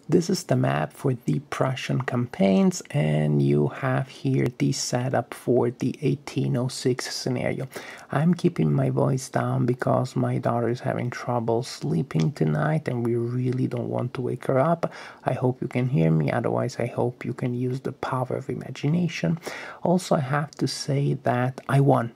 This is the map for the Prussian campaigns, and you have here the setup for the 1806 scenario. I'm keeping my voice down because my daughter is having trouble sleeping tonight and we really don't want to wake her up. I hope you can hear me, otherwise I hope you can use the power of imagination. Also, I have to say that I won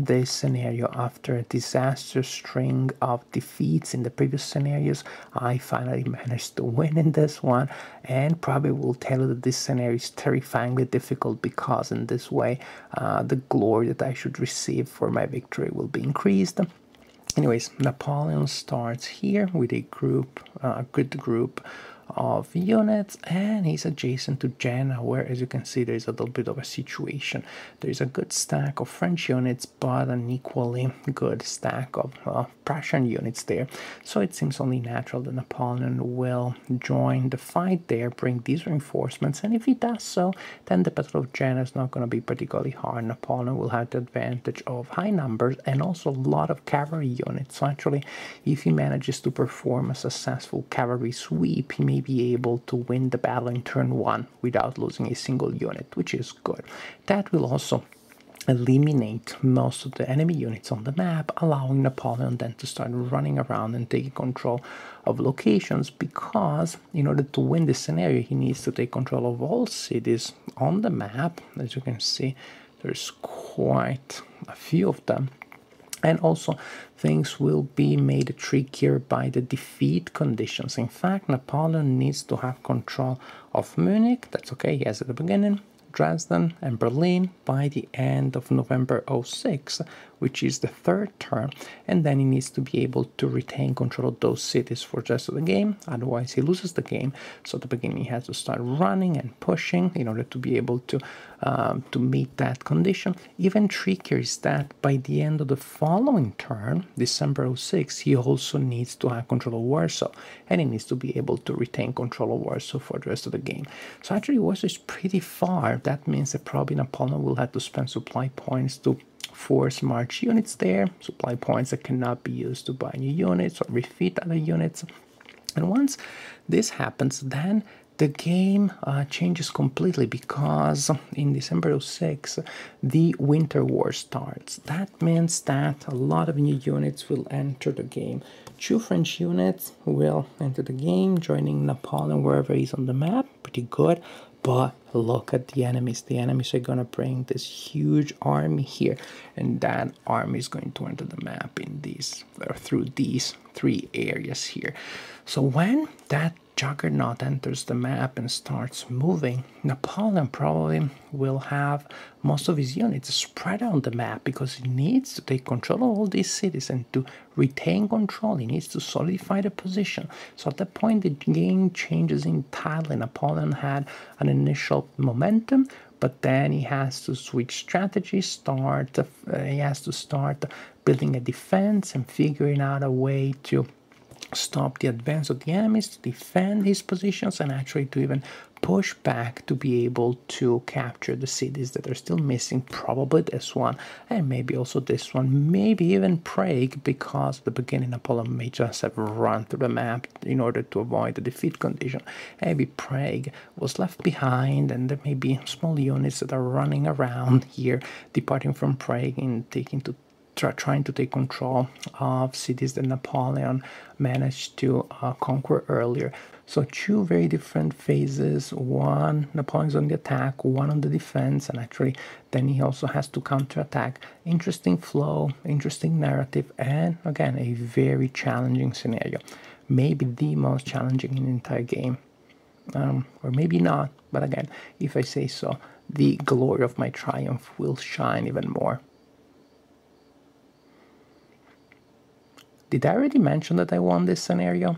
this scenario after a disastrous string of defeats in the previous scenarios. I finally managed to win in this one, and probably will tell you that this scenario is terrifyingly difficult because in this way the glory that I should receive for my victory will be increased. Anyways, Napoleon starts here with a good group of units, and he's adjacent to Jena, where, as you can see, there's a little bit of a situation. There's a good stack of French units, but an equally good stack of Prussian units there. So it seems only natural that Napoleon will join the fight there, bring these reinforcements, and if he does so, then the Battle of Jena is not going to be particularly hard. Napoleon will have the advantage of high numbers and also a lot of cavalry units. So actually, if he manages to perform a successful cavalry sweep, he may be able to win the battle in turn 1 without losing a single unit, which is good. That will also eliminate most of the enemy units on the map, allowing Napoleon then to start running around and taking control of locations, because in order to win this scenario he needs to take control of all cities on the map. As you can see, there's quite a few of them. And also, things will be made trickier by the defeat conditions. In fact, Napoleon needs to have control of Munich. That's okay, he has at the beginning. Dresden and Berlin by the end of November 06, which is the third term, and then he needs to be able to retain control of those cities for the rest of the game, otherwise he loses the game. So at the beginning he has to start running and pushing in order to be able to meet that condition. Even trickier is that by the end of the following turn, December 06, he also needs to have control of Warsaw, and he needs to be able to retain control of Warsaw for the rest of the game. So actually Warsaw is pretty far. That means that probably Napoleon will have to spend supply points to force march units there, supply points that cannot be used to buy new units or refit other units. And once this happens, then the game changes completely, because in December 06 the Winter War starts. That means that a lot of new units will enter the game. 2 French units will enter the game, joining Napoleon wherever he's on the map. Pretty good. But look at the enemies. The enemies are going to bring this huge army here, and that army is going to enter the map in these, or through these 3 areas here. So when that juggernaut enters the map and starts moving, Napoleon probably will have most of his units spread out on the map, because he needs to take control of all these cities, and to retain control he needs to solidify the position. So at that point the game changes entirely. Napoleon had an initial momentum, but then he has to switch strategy, he has to start building a defense and figuring out a way to stop the advance of the enemies, to defend his positions, and actually to even push back to be able to capture the cities that are still missing, probably this one, and maybe also this one, maybe even Prague, because at the beginning Napoleon may just have run through the map in order to avoid the defeat condition. Maybe Prague was left behind, and there may be small units that are running around here, departing from Prague and trying to take control of cities that Napoleon managed to conquer earlier. So 2 very different phases. One, Napoleon's on the attack, one on the defense, and actually then he also has to counterattack. Interesting flow, interesting narrative, and again a very challenging scenario. Maybe the most challenging in the entire game. Or maybe not, but again, if I say so, the glory of my triumph will shine even more. Did I already mention that I won this scenario?